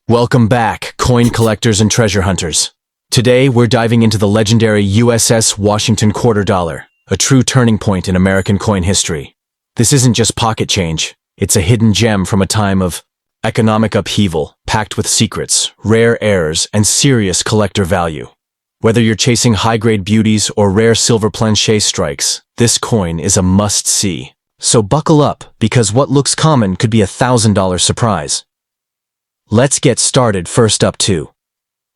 Welcome back, coin collectors and treasure hunters. Today, we're diving into the legendary USS Washington Quarter Dollar, a true turning point in American coin history. This isn't just pocket change, it's a hidden gem from a time of economic upheaval, packed with secrets, rare errors, and serious collector value. Whether you're chasing high-grade beauties or rare silver planche strikes, this coin is a must-see. So buckle up, because what looks common could be a $1,000 surprise. Let's get started. First up, the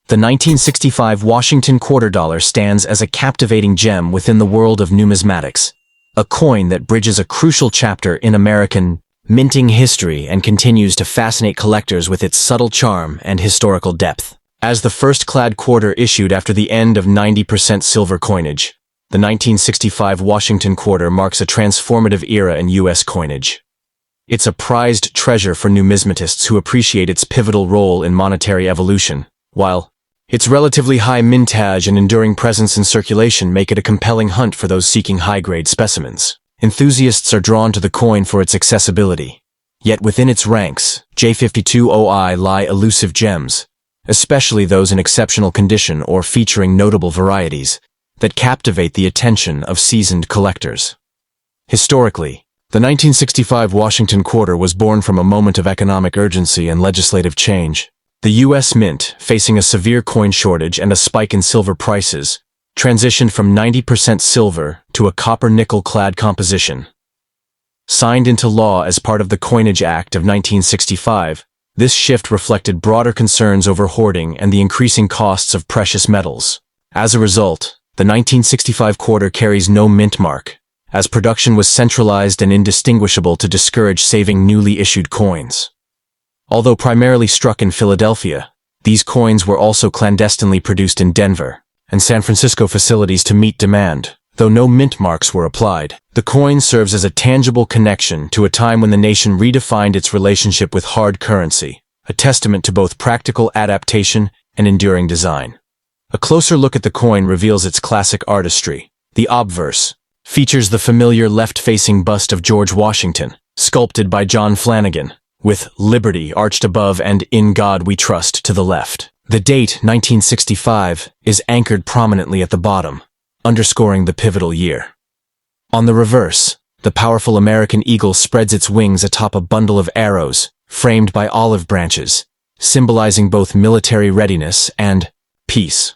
1965 Washington Quarter Dollar stands as a captivating gem within the world of numismatics, a coin that bridges a crucial chapter in American minting history and continues to fascinate collectors with its subtle charm and historical depth. As the first clad quarter issued after the end of 90% silver coinage, the 1965 Washington Quarter marks a transformative era in U.S. coinage. It's a prized treasure for numismatists who appreciate its pivotal role in monetary evolution, while its relatively high mintage and enduring presence in circulation make it a compelling hunt for those seeking high-grade specimens. Enthusiasts are drawn to the coin for its accessibility. Yet within its ranks, J52OI lie elusive gems, especially those in exceptional condition or featuring notable varieties, that captivate the attention of seasoned collectors. Historically, the 1965 Washington Quarter was born from a moment of economic urgency and legislative change. The U.S. Mint, facing a severe coin shortage and a spike in silver prices, transitioned from 90% silver to a copper-nickel-clad composition. Signed into law as part of the Coinage Act of 1965, this shift reflected broader concerns over hoarding and the increasing costs of precious metals. As a result, the 1965 quarter carries no mint mark, as production was centralized and indistinguishable to discourage saving newly issued coins. Although primarily struck in Philadelphia, these coins were also clandestinely produced in Denver and San Francisco facilities to meet demand. Though no mint marks were applied, the coin serves as a tangible connection to a time when the nation redefined its relationship with hard currency, a testament to both practical adaptation and enduring design. A closer look at the coin reveals its classic artistry. The obverse features the familiar left-facing bust of George Washington, sculpted by John Flanagan, with Liberty arched above and In God We Trust to the left. The date, 1965, is anchored prominently at the bottom, underscoring the pivotal year. On the reverse, the powerful American eagle spreads its wings atop a bundle of arrows, framed by olive branches, symbolizing both military readiness and peace.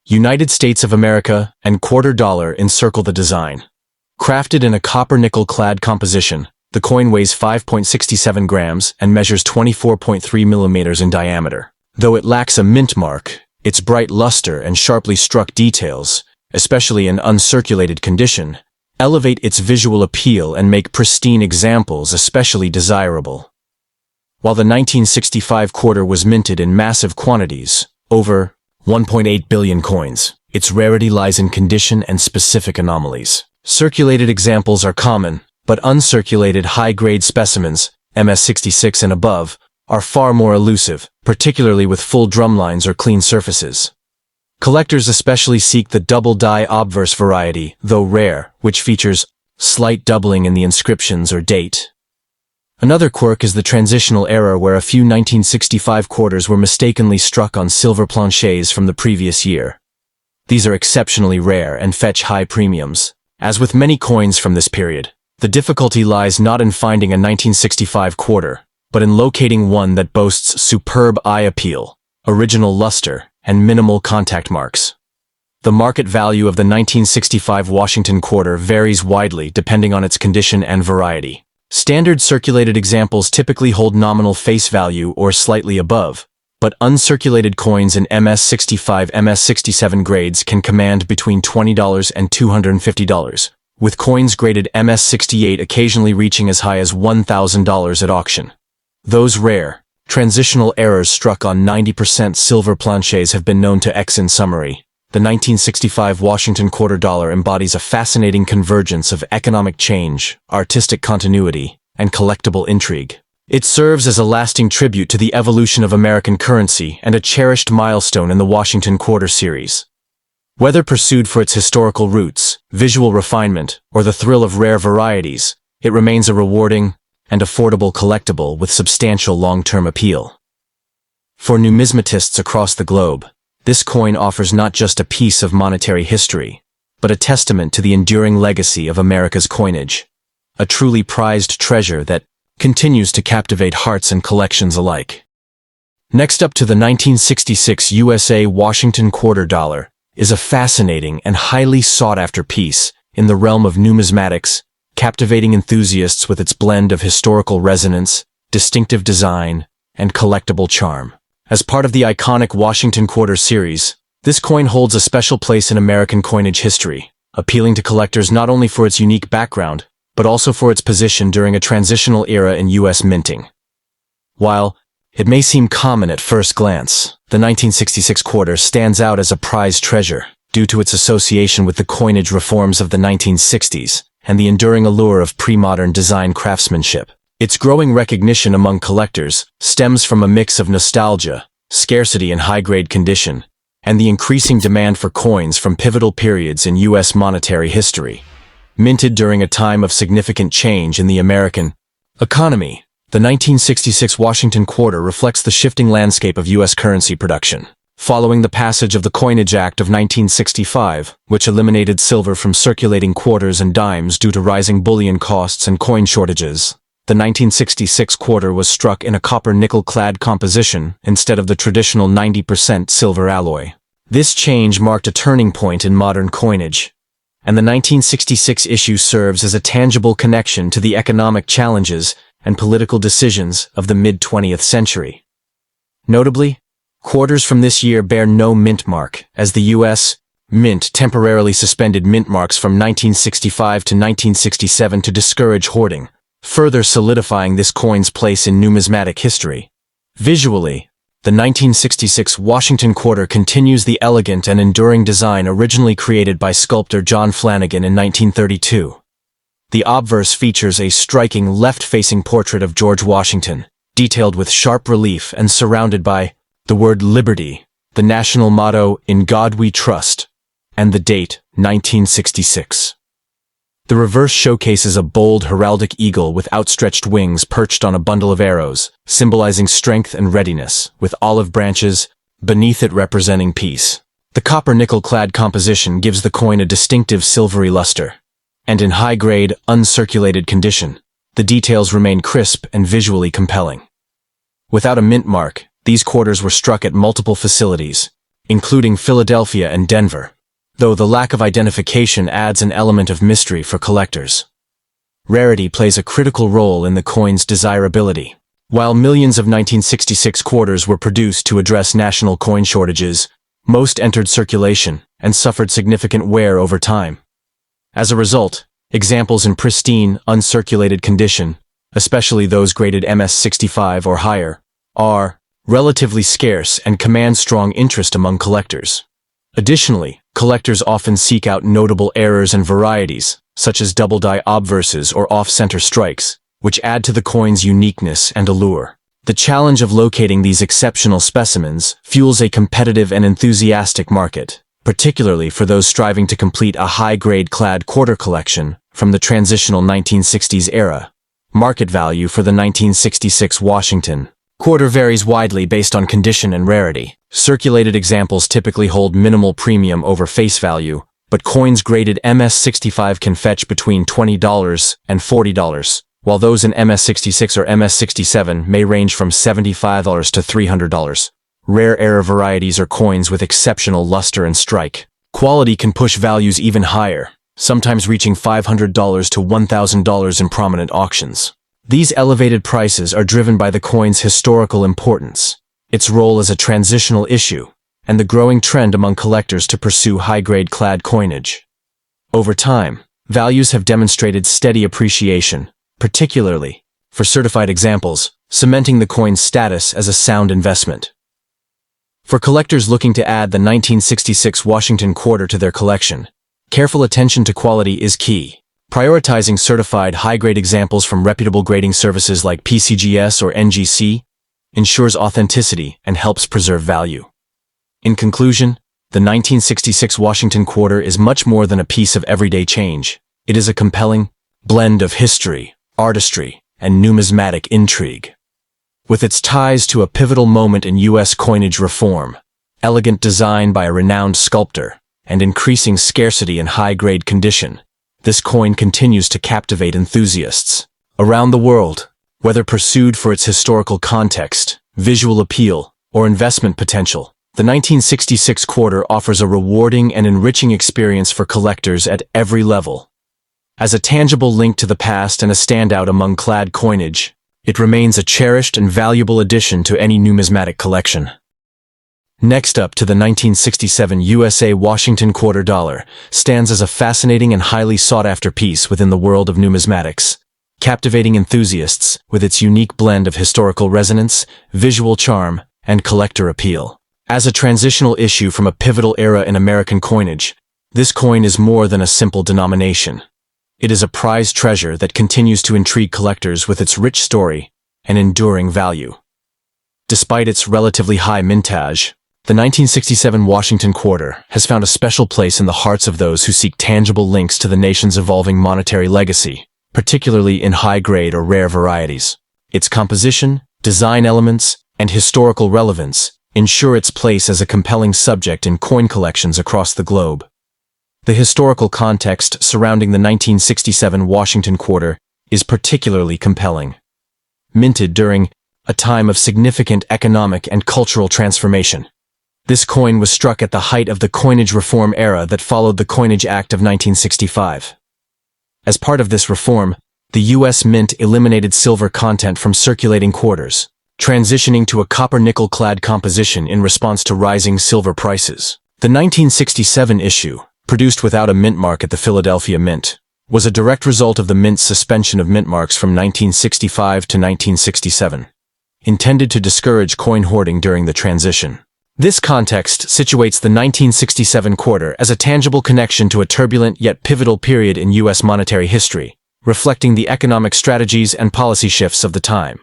United States of America and Quarter Dollar encircle the design. Crafted in a copper-nickel-clad composition, the coin weighs 5.67 grams and measures 24.3 millimeters in diameter. Though it lacks a mint mark, its bright luster and sharply struck details, especially in uncirculated condition, elevate its visual appeal and make pristine examples especially desirable. While the 1965 quarter was minted in massive quantities, over 1.8 billion coins, its rarity lies in condition and specific anomalies. Circulated examples are common, but uncirculated high-grade specimens, MS66 and above, are far more elusive, particularly with full drumlines or clean surfaces. Collectors especially seek the double-die obverse variety, though rare, which features slight doubling in the inscriptions or date. Another quirk is the transitional error where a few 1965 quarters were mistakenly struck on silver planches from the previous year. These are exceptionally rare and fetch high premiums. As with many coins from this period, the difficulty lies not in finding a 1965 quarter, but in locating one that boasts superb eye appeal, original luster, and minimal contact marks. The market value of the 1965 Washington Quarter varies widely depending on its condition and variety. Standard circulated examples typically hold nominal face value or slightly above, but uncirculated coins in MS65, MS67 grades can command between $20 and $250, with coins graded MS68 occasionally reaching as high as $1,000 at auction. Those rare, transitional errors struck on 90% silver planches have been known to X. In summary, the 1965 Washington Quarter Dollar embodies a fascinating convergence of economic change, artistic continuity, and collectible intrigue. It serves as a lasting tribute to the evolution of American currency and a cherished milestone in the Washington Quarter series. Whether pursued for its historical roots, visual refinement, or the thrill of rare varieties, it remains a rewarding and affordable collectible with substantial long-term appeal. For numismatists across the globe, this coin offers not just a piece of monetary history, but a testament to the enduring legacy of America's coinage, a truly prized treasure that continues to captivate hearts and collections alike. Next up to the 1966 USA Washington quarter dollar is a fascinating and highly sought-after piece in the realm of numismatics, captivating enthusiasts with its blend of historical resonance, distinctive design, and collectible charm. As part of the iconic Washington Quarter series, this coin holds a special place in American coinage history, appealing to collectors not only for its unique background, but also for its position during a transitional era in U.S. minting. While it may seem common at first glance, the 1966 quarter stands out as a prized treasure due to its association with the coinage reforms of the 1960s and the enduring allure of pre-modern design craftsmanship. Its growing recognition among collectors stems from a mix of nostalgia, scarcity in high-grade condition, and the increasing demand for coins from pivotal periods in U.S. monetary history. Minted during a time of significant change in the American economy, the 1966 Washington quarter reflects the shifting landscape of U.S. currency production. Following the passage of the Coinage Act of 1965, which eliminated silver from circulating quarters and dimes due to rising bullion costs and coin shortages, the 1966 quarter was struck in a copper-nickel-clad composition instead of the traditional 90% silver alloy. This change marked a turning point in modern coinage, and the 1966 issue serves as a tangible connection to the economic challenges and political decisions of the mid-20th century. Notably, quarters from this year bear no mint mark, as the U.S. Mint temporarily suspended mint marks from 1965 to 1967 to discourage hoarding, further solidifying this coin's place in numismatic history. Visually, the 1966 Washington quarter continues the elegant and enduring design originally created by sculptor John Flanagan in 1932. The obverse features a striking left-facing portrait of George Washington, detailed with sharp relief and surrounded by the word Liberty, the national motto, "In God We Trust," and the date, 1966. The reverse showcases a bold heraldic eagle with outstretched wings perched on a bundle of arrows, symbolizing strength and readiness, with olive branches beneath it representing peace. The copper-nickel-clad composition gives the coin a distinctive silvery luster, and in high-grade, uncirculated condition, the details remain crisp and visually compelling. Without a mint mark, these quarters were struck at multiple facilities, including Philadelphia and Denver, though the lack of identification adds an element of mystery for collectors. Rarity plays a critical role in the coin's desirability. While millions of 1966 quarters were produced to address national coin shortages, most entered circulation and suffered significant wear over time. As a result, examples in pristine, uncirculated condition, especially those graded MS-65 or higher, are relatively scarce and command strong interest among collectors. Additionally, collectors often seek out notable errors and varieties, such as double-die obverses or off-center strikes, which add to the coin's uniqueness and allure. The challenge of locating these exceptional specimens fuels a competitive and enthusiastic market, particularly for those striving to complete a high-grade clad quarter collection from the transitional 1960s era. Market value for the 1966 Washington quarter varies widely based on condition and rarity. Circulated examples typically hold minimal premium over face value, but coins graded MS-65 can fetch between $20 and $40, while those in MS-66 or MS-67 may range from $75 to $300. Rare era varieties are coins with exceptional luster and strike. Quality can push values even higher, sometimes reaching $500 to $1,000 in prominent auctions. These elevated prices are driven by the coin's historical importance, its role as a transitional issue, and the growing trend among collectors to pursue high-grade clad coinage. Over time, values have demonstrated steady appreciation, particularly for certified examples, cementing the coin's status as a sound investment. For collectors looking to add the 1966 Washington quarter to their collection, careful attention to quality is key. Prioritizing certified high-grade examples from reputable grading services like PCGS or NGC ensures authenticity and helps preserve value. In conclusion, the 1966 Washington quarter is much more than a piece of everyday change. It is a compelling blend of history, artistry, and numismatic intrigue. With its ties to a pivotal moment in U.S. coinage reform, elegant design by a renowned sculptor, and increasing scarcity in high-grade condition, this coin continues to captivate enthusiasts around the world. Whether pursued for its historical context, visual appeal, or investment potential, the 1966 quarter offers a rewarding and enriching experience for collectors at every level. As a tangible link to the past and a standout among clad coinage, it remains a cherished and valuable addition to any numismatic collection. Next up to the 1967 USA Washington quarter dollar stands as a fascinating and highly sought-after piece within the world of numismatics, captivating enthusiasts with its unique blend of historical resonance, visual charm, and collector appeal. As a transitional issue from a pivotal era in American coinage, this coin is more than a simple denomination. It is a prized treasure that continues to intrigue collectors with its rich story and enduring value. Despite its relatively high mintage, the 1967 Washington quarter has found a special place in the hearts of those who seek tangible links to the nation's evolving monetary legacy, particularly in high-grade or rare varieties. Its composition, design elements, and historical relevance ensure its place as a compelling subject in coin collections across the globe. The historical context surrounding the 1967 Washington quarter is particularly compelling. Minted during a time of significant economic and cultural transformation, this coin was struck at the height of the coinage reform era that followed the Coinage Act of 1965. As part of this reform, the U.S. Mint eliminated silver content from circulating quarters, transitioning to a copper-nickel clad composition in response to rising silver prices. The 1967 issue, produced without a mint mark at the Philadelphia Mint, was a direct result of the Mint's suspension of mint marks from 1965 to 1967, intended to discourage coin hoarding during the transition. This context situates the 1967 quarter as a tangible connection to a turbulent yet pivotal period in U.S. monetary history, reflecting the economic strategies and policy shifts of the time.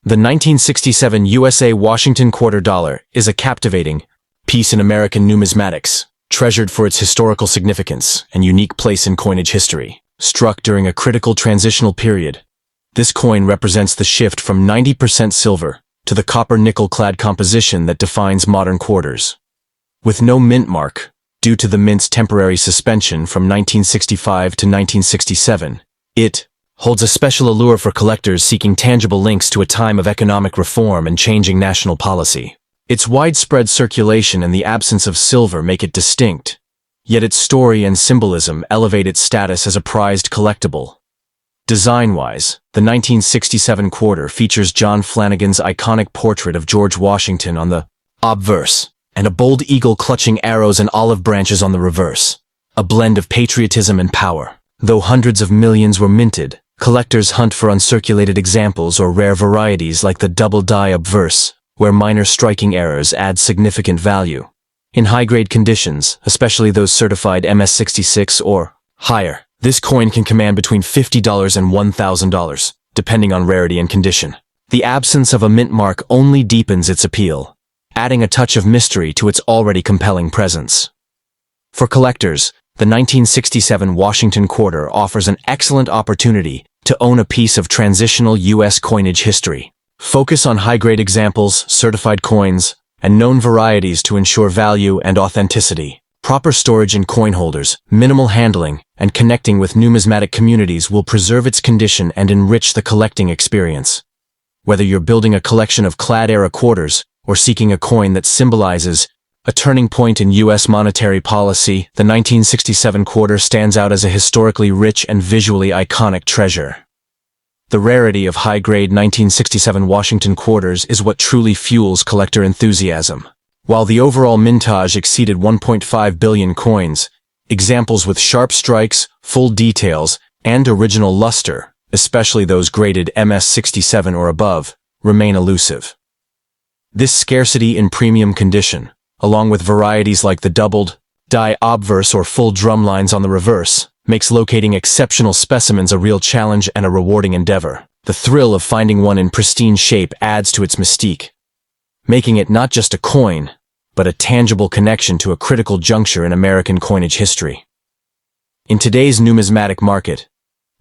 The 1967 USA Washington quarter dollar is a captivating piece in American numismatics, treasured for its historical significance and unique place in coinage history. Struck during a critical transitional period, this coin represents the shift from 90% silver to the copper-nickel clad composition that defines modern quarters. With no mint mark, due to the Mint's temporary suspension from 1965 to 1967, it holds a special allure for collectors seeking tangible links to a time of economic reform and changing national policy. Its widespread circulation and the absence of silver make it distinct, yet its story and symbolism elevate its status as a prized collectible. Design-wise, the 1967 quarter features John Flanagan's iconic portrait of George Washington on the obverse, and a bold eagle clutching arrows and olive branches on the reverse, a blend of patriotism and power. Though hundreds of millions were minted, collectors hunt for uncirculated examples or rare varieties like the double die obverse, where minor striking errors add significant value. In high-grade conditions, especially those certified MS66 or higher, this coin can command between $50 and $1,000, depending on rarity and condition. The absence of a mint mark only deepens its appeal, adding a touch of mystery to its already compelling presence. For collectors, the 1967 Washington quarter offers an excellent opportunity to own a piece of transitional U.S. coinage history. Focus on high-grade examples, certified coins, and known varieties to ensure value and authenticity. Proper storage in coin holders, minimal handling, and connecting with numismatic communities will preserve its condition and enrich the collecting experience. Whether you're building a collection of clad-era quarters or seeking a coin that symbolizes a turning point in U.S. monetary policy, the 1967 quarter stands out as a historically rich and visually iconic treasure. The rarity of high-grade 1967 Washington quarters is what truly fuels collector enthusiasm. While the overall mintage exceeded 1.5 billion coins, examples with sharp strikes, full details, and original luster, especially those graded MS67 or above, remain elusive. This scarcity in premium condition, along with varieties like the doubled die obverse or full drumlines on the reverse, makes locating exceptional specimens a real challenge and a rewarding endeavor. The thrill of finding one in pristine shape adds to its mystique, making it not just a coin, but a tangible connection to a critical juncture in American coinage history. In today's numismatic market,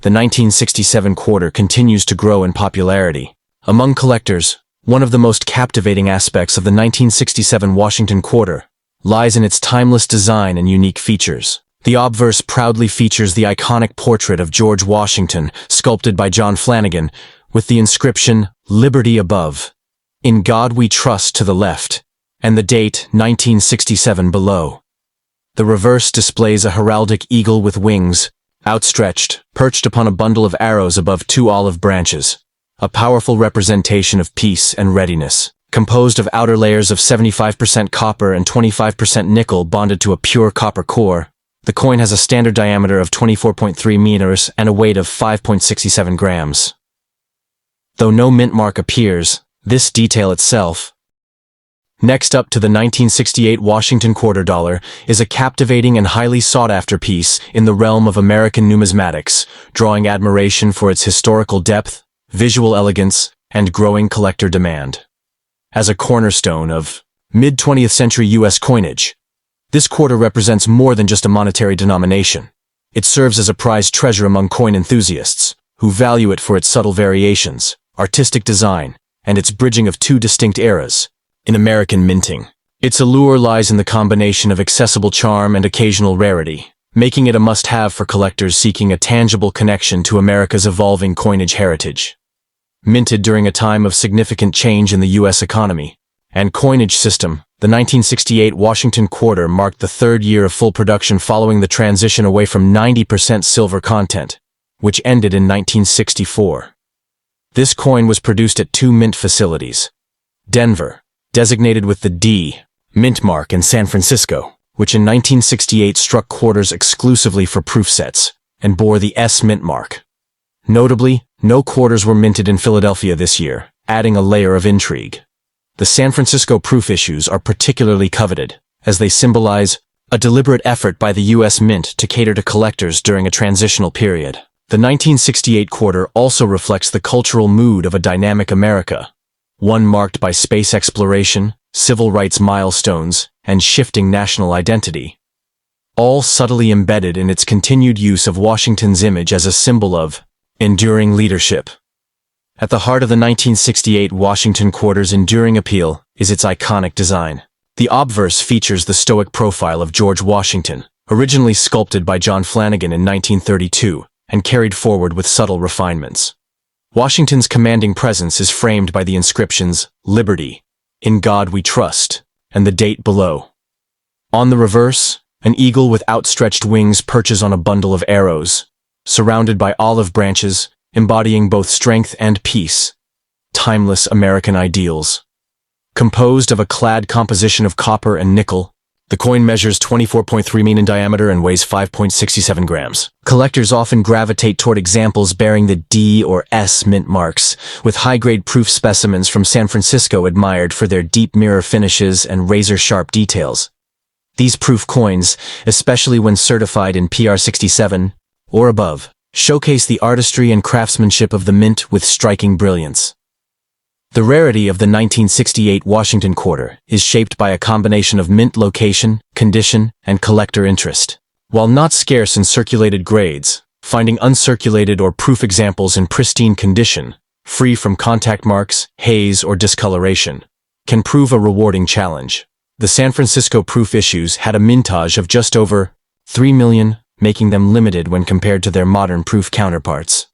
the 1967 quarter continues to grow in popularity, Among collectors, one of the most captivating aspects of the 1967 Washington Quarter lies in its timeless design and unique features. The obverse proudly features the iconic portrait of George Washington, sculpted by John Flanagan, with the inscription, "Liberty" above, "In God We Trust" to the left, and the date 1967 below. The reverse displays a heraldic eagle with wings, outstretched, perched upon a bundle of arrows above two olive branches, a powerful representation of peace and readiness. Composed of outer layers of 75% copper and 25% nickel bonded to a pure copper core, the coin has a standard diameter of 24.3 meters and a weight of 5.67 grams. Though no mint mark appears, this detail itself. Next up to the 1968 Washington Quarter Dollar is a captivating and highly sought-after piece in the realm of American numismatics, drawing admiration for its historical depth, visual elegance, and growing collector demand. As a cornerstone of mid-20th century U.S. coinage, this quarter represents more than just a monetary denomination. It serves as a prized treasure among coin enthusiasts, who value it for its subtle variations, artistic design, and its bridging of two distinct eras. In American minting, its allure lies in the combination of accessible charm and occasional rarity, making it a must-have for collectors seeking a tangible connection to America's evolving coinage heritage. Minted during a time of significant change in the U.S. economy and coinage system, the 1968 Washington Quarter marked the third year of full production following the transition away from 90% silver content, which ended in 1964. This coin was produced at two mint facilities: Denver, designated with the D mint mark, and San Francisco, which in 1968 struck quarters exclusively for proof sets and bore the S mint mark. Notably, no quarters were minted in Philadelphia this year, adding a layer of intrigue. The San Francisco proof issues are particularly coveted, as they symbolize a deliberate effort by the U.S. Mint to cater to collectors during a transitional period. The 1968 quarter also reflects the cultural mood of a dynamic America, one marked by space exploration, civil rights milestones, and shifting national identity, all subtly embedded in its continued use of Washington's image as a symbol of enduring leadership. At the heart of the 1968 Washington Quarter's enduring appeal is its iconic design. The obverse features the stoic profile of George Washington, originally sculpted by John Flanagan in 1932 and carried forward with subtle refinements. Washington's commanding presence is framed by the inscriptions, "Liberty," "In God We Trust," and the date below. On the reverse, an eagle with outstretched wings perches on a bundle of arrows, surrounded by olive branches, embodying both strength and peace, timeless American ideals. Composed of a clad composition of copper and nickel, the coin measures 24.3 in diameter and weighs 5.67 grams. Collectors often gravitate toward examples bearing the D or S mint marks, with high-grade proof specimens from San Francisco admired for their deep mirror finishes and razor-sharp details. These proof coins, especially when certified in PR67 or above, showcase the artistry and craftsmanship of the mint with striking brilliance. The rarity of the 1968 Washington Quarter is shaped by a combination of mint location, condition, and collector interest. While not scarce in circulated grades, finding uncirculated or proof examples in pristine condition, free from contact marks, haze, or discoloration, can prove a rewarding challenge. The San Francisco proof issues had a mintage of just over 3 million, making them limited when compared to their modern proof counterparts.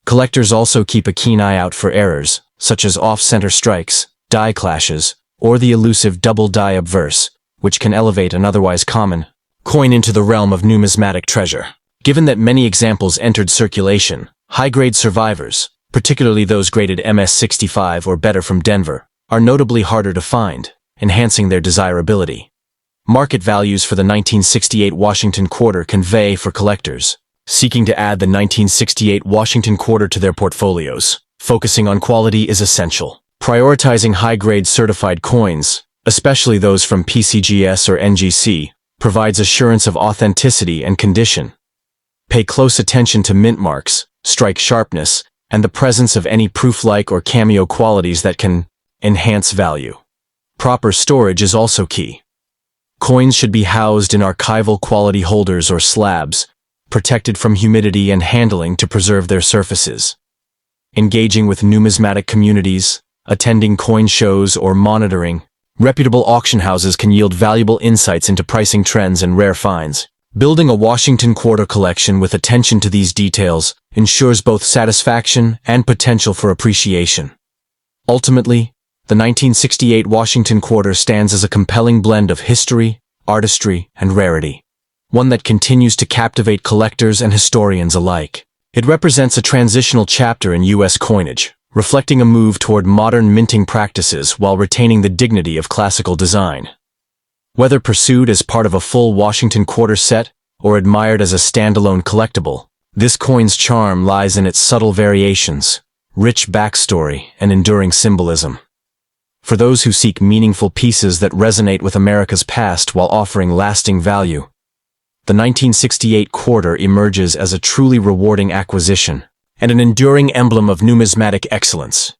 Collectors also keep a keen eye out for errors, such as off-center strikes, die clashes, or the elusive double die obverse, which can elevate an otherwise common coin into the realm of numismatic treasure. Given that many examples entered circulation, high-grade survivors, particularly those graded MS-65 or better from Denver, are notably harder to find, enhancing their desirability. Market values for the 1968 Washington Quarter can vary for collectors seeking to add the 1968 Washington Quarter to their portfolios. Focusing on quality is essential. Prioritizing high-grade certified coins, especially those from PCGS or NGC, provides assurance of authenticity and condition. Pay close attention to mint marks, strike sharpness, and the presence of any proof-like or cameo qualities that can enhance value. Proper storage is also key. Coins should be housed in archival quality holders or slabs, protected from humidity and handling to preserve their surfaces. engaging with numismatic communities, attending coin shows, or monitoring reputable auction houses can yield valuable insights into pricing trends and rare finds. Building a Washington Quarter collection with attention to these details ensures both satisfaction and potential for appreciation. Ultimately, the 1968 Washington Quarter stands as a compelling blend of history, artistry, and rarity, one that continues to captivate collectors and historians alike. It represents a transitional chapter in U.S. coinage, reflecting a move toward modern minting practices while retaining the dignity of classical design. Whether pursued as part of a full Washington Quarter set or admired as a standalone collectible, this coin's charm lies in its subtle variations, rich backstory, and enduring symbolism. For those who seek meaningful pieces that resonate with America's past while offering lasting value, the 1968 Quarter emerges as a truly rewarding acquisition and an enduring emblem of numismatic excellence.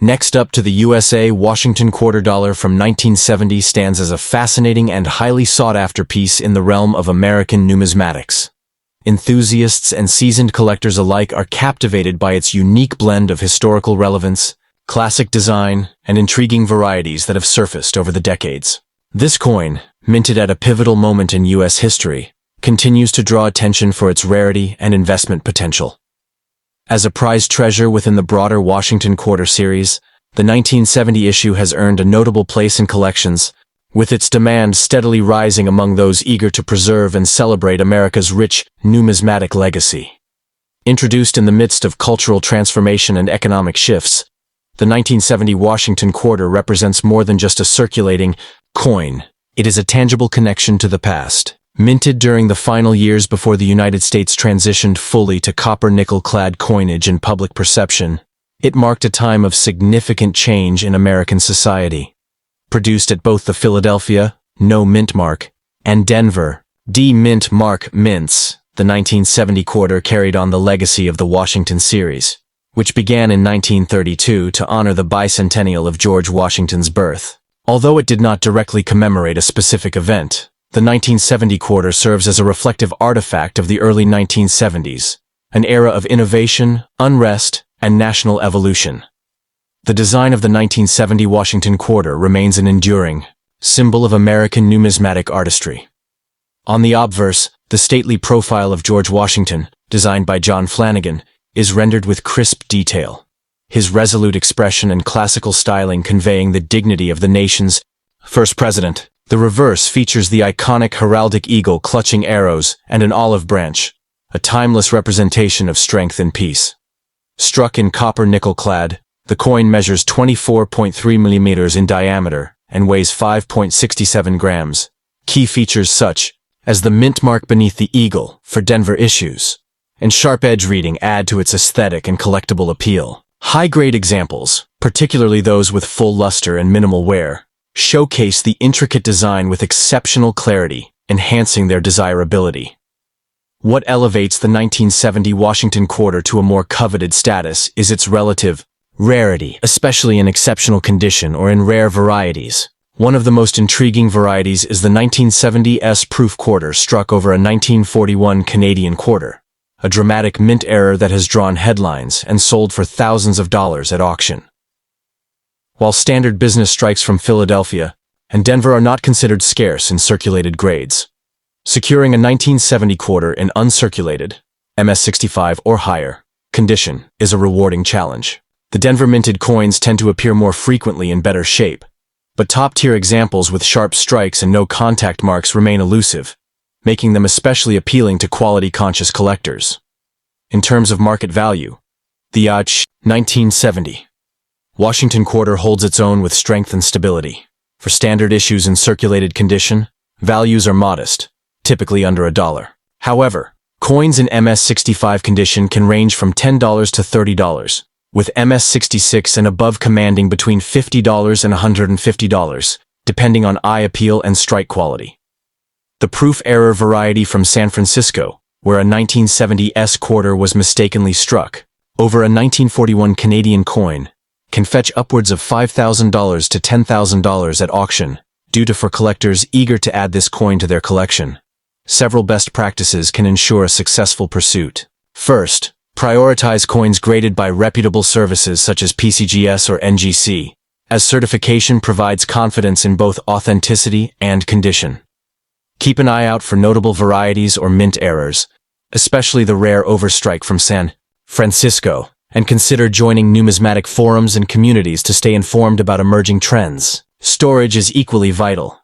Next up to the USA Washington Quarter Dollar from 1970 stands as a fascinating and highly sought-after piece in the realm of American numismatics. Enthusiasts and seasoned collectors alike are captivated by its unique blend of historical relevance, classic design, and intriguing varieties that have surfaced over the decades. This coin, minted at a pivotal moment in U.S. history, continues to draw attention for its rarity and investment potential. As a prized treasure within the broader Washington Quarter series, the 1970 issue has earned a notable place in collections, with its demand steadily rising among those eager to preserve and celebrate America's rich numismatic legacy. Introduced in the midst of cultural transformation and economic shifts, the 1970 Washington Quarter represents more than just a circulating coin. It is a tangible connection to the past. Minted during the final years before the United States transitioned fully to copper-nickel-clad coinage in public perception, it marked a time of significant change in American society. Produced at both the Philadelphia, No Mint Mark, and Denver, D Mint Mark mints, the 1970 Quarter carried on the legacy of the Washington series, which began in 1932 to honor the bicentennial of George Washington's birth. Although it did not directly commemorate a specific event, the 1970 Quarter serves as a reflective artifact of the early 1970s, an era of innovation, unrest, and national evolution. The design of the 1970 Washington Quarter remains an enduring symbol of American numismatic artistry. On the obverse, the stately profile of George Washington, designed by John Flanagan, is rendered with crisp detail, his resolute expression and classical styling conveying the dignity of the nation's first president. The reverse features the iconic heraldic eagle clutching arrows and an olive branch, a timeless representation of strength and peace. Struck in copper-nickel clad, the coin measures 24.3 millimeters in diameter and weighs 5.67 grams. Key features such as the mint mark beneath the eagle for Denver issues and sharp edge reading add to its aesthetic and collectible appeal. High-grade examples, particularly those with full luster and minimal wear, showcase the intricate design with exceptional clarity, enhancing their desirability. What elevates the 1970 Washington Quarter to a more coveted status is its relative rarity, especially in exceptional condition or in rare varieties. One of the most intriguing varieties is the 1970 S-Proof Quarter struck over a 1941 Canadian quarter, a dramatic mint error that has drawn headlines and sold for thousands of dollars at auction. While standard business strikes from Philadelphia and Denver are not considered scarce in circulated grades, securing a 1970 quarter in uncirculated, MS65 or higher, condition is a rewarding challenge. The Denver minted coins tend to appear more frequently in better shape, but top-tier examples with sharp strikes and no contact marks remain elusive, making them especially appealing to quality-conscious collectors. In terms of market value, the 1970 Washington Quarter holds its own with strength and stability. For standard issues in circulated condition, values are modest, typically under $1. However, coins in MS65 condition can range from $10 to $30, with MS66 and above commanding between $50 and $150, depending on eye appeal and strike quality. The proof error variety from San Francisco, where a 1970 S quarter was mistakenly struck over a 1941 Canadian coin, can fetch upwards of $5,000 to $10,000 at auction, due to for collectors eager to add this coin to their collection. Several best practices can ensure a successful pursuit. First, Prioritize coins graded by reputable services such as PCGS or NGC, as certification provides confidence in both authenticity and condition. Keep an eye out for notable varieties or mint errors, especially the rare overstrike from San Francisco, and consider joining numismatic forums and communities to stay informed about emerging trends. Storage is equally vital.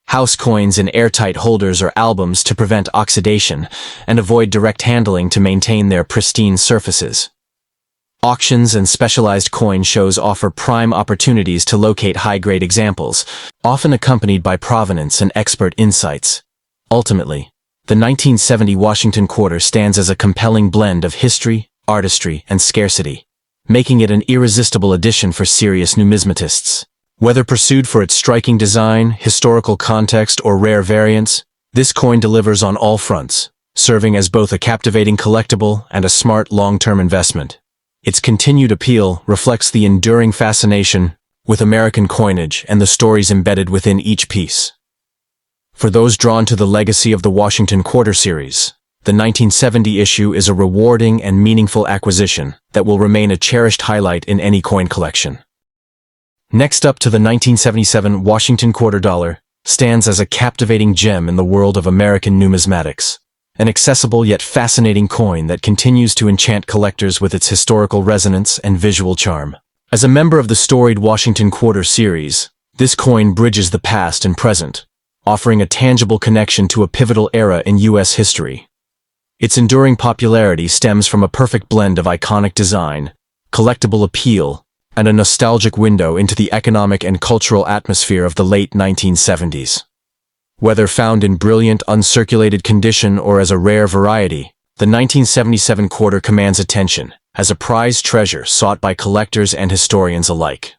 House coins in airtight holders or albums to prevent oxidation and avoid direct handling to maintain their pristine surfaces. Auctions and specialized coin shows offer prime opportunities to locate high-grade examples, often accompanied by provenance and expert insights. Ultimately, the 1970 Washington Quarter stands as a compelling blend of history, artistry, and scarcity, making it an irresistible addition for serious numismatists. Whether pursued for its striking design, historical context, or rare variants, this coin delivers on all fronts, serving as both a captivating collectible and a smart long-term investment. Its continued appeal reflects the enduring fascination with American coinage and the stories embedded within each piece. For those drawn to the legacy of the Washington Quarter series, the 1970 issue is a rewarding and meaningful acquisition that will remain a cherished highlight in any coin collection. Next up to the 1977 Washington Quarter Dollar stands as a captivating gem in the world of American numismatics, an accessible yet fascinating coin that continues to enchant collectors with its historical resonance and visual charm. As a member of the storied Washington Quarter series, this coin bridges the past and present, offering a tangible connection to a pivotal era in U.S. history. Its enduring popularity stems from a perfect blend of iconic design, collectible appeal, and a nostalgic window into the economic and cultural atmosphere of the late 1970s. Whether found in brilliant, uncirculated condition or as a rare variety, the 1977 quarter commands attention as a prized treasure sought by collectors and historians alike.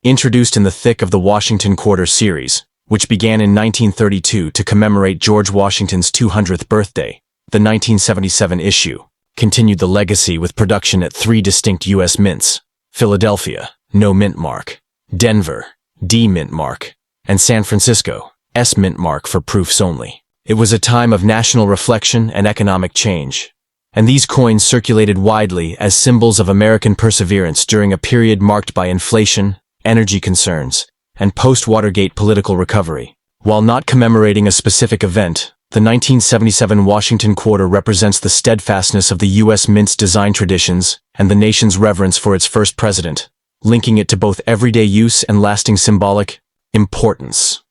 Introduced in the thick of the Washington Quarter series, which began in 1932 to commemorate George Washington's 200th birthday, the 1977 issue continued the legacy with production at 3 distinct U.S. mints: Philadelphia, no mint mark; Denver, D mint mark; and San Francisco, S mint mark for proofs only. It was a time of national reflection and economic change, and these coins circulated widely as symbols of American perseverance during a period marked by inflation, energy concerns, and post-Watergate political recovery. While not commemorating a specific event, the 1977 Washington Quarter represents the steadfastness of the U.S. Mint's design traditions and the nation's reverence for its first president, linking it to both everyday use and lasting symbolic importance.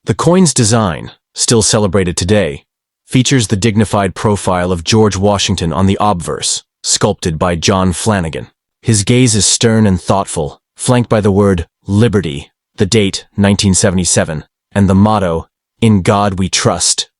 The coin's design, still celebrated today, features the dignified profile of George Washington on the obverse, sculpted by John Flanagan. His gaze is stern and thoughtful, flanked by the word Liberty, the date 1977, and the motto, In God We Trust.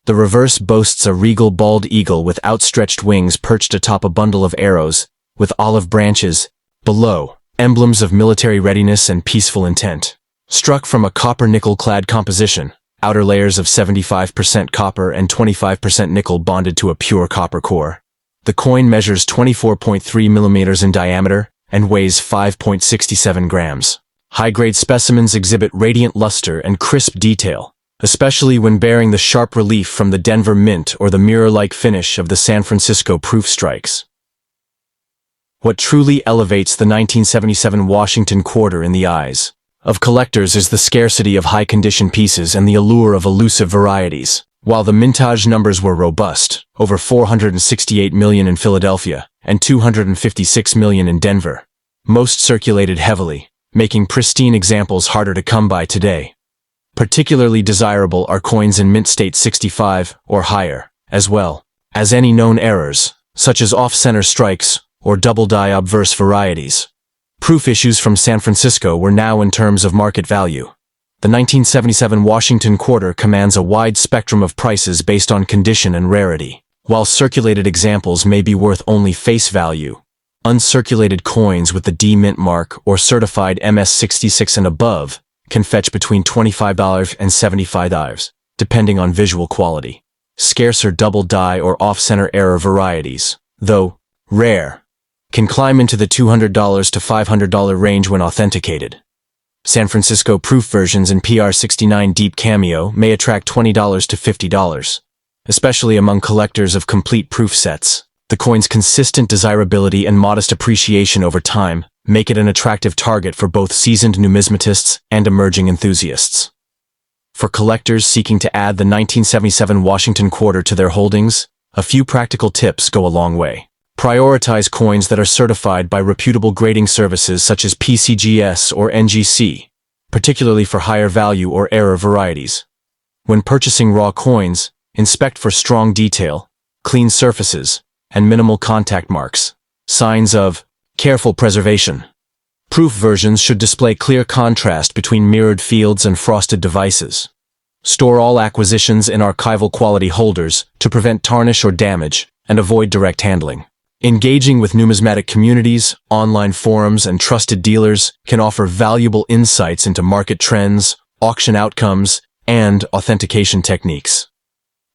The reverse boasts a regal bald eagle with outstretched wings perched atop a bundle of arrows, with olive branches below, emblems of military readiness and peaceful intent. Struck from a copper-nickel-clad composition, outer layers of 75% copper and 25% nickel bonded to a pure copper core. The coin measures 24.3 millimeters in diameter and weighs 5.67 grams. High-grade specimens exhibit radiant luster and crisp detail, especially when bearing the sharp relief from the Denver Mint or the mirror-like finish of the San Francisco proof strikes. What truly elevates the 1977 Washington Quarter in the eyes of collectors is the scarcity of high-condition pieces and the allure of elusive varieties. While the mintage numbers were robust, over 468 million in Philadelphia and 256 million in Denver, most circulated heavily, making pristine examples harder to come by today. Particularly desirable are coins in mint state 65 or higher, as well as any known errors, such as off-center strikes or double-die obverse varieties. Proof issues from San Francisco were now in terms of market value. The 1977 Washington Quarter commands a wide spectrum of prices based on condition and rarity. While circulated examples may be worth only face value, uncirculated coins with the D mint mark or certified MS66 and above can fetch between $25 and $75, depending on visual quality. Scarcer double-die or off-center error varieties, though rare, can climb into the $200 to $500 range when authenticated. San Francisco proof versions in PR69 Deep Cameo may attract $20 to $50, especially among collectors of complete proof sets. The coin's consistent desirability and modest appreciation over time make it an attractive target for both seasoned numismatists and emerging enthusiasts. For collectors seeking to add the 1977 Washington quarter to their holdings, a few practical tips go a long way. Prioritize coins that are certified by reputable grading services such as PCGS or NGC, particularly for higher value or error varieties. When purchasing raw coins, inspect for strong detail, clean surfaces, and minimal contact marks, signs of careful preservation. Proof versions should display clear contrast between mirrored fields and frosted devices. Store all acquisitions in archival quality holders to prevent tarnish or damage and avoid direct handling. Engaging with numismatic communities, online forums, and trusted dealers can offer valuable insights into market trends, auction outcomes, and authentication techniques.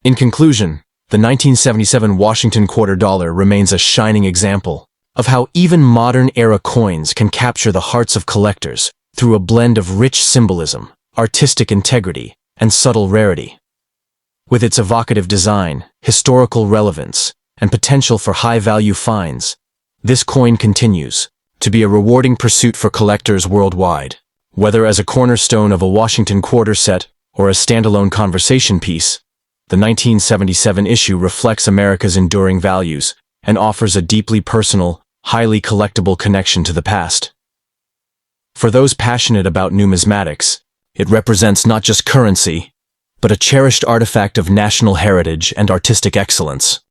In conclusion, the 1977 Washington quarter dollar remains a shining example of how even modern-era coins can capture the hearts of collectors through a blend of rich symbolism, artistic integrity, and subtle rarity. With its evocative design, historical relevance, and potential for high-value finds, this coin continues to be a rewarding pursuit for collectors worldwide. Whether as a cornerstone of a Washington quarter set or a standalone conversation piece, the 1977 issue reflects America's enduring values and offers a deeply personal, highly collectible connection to the past. For those passionate about numismatics, it represents not just currency, but a cherished artifact of national heritage and artistic excellence.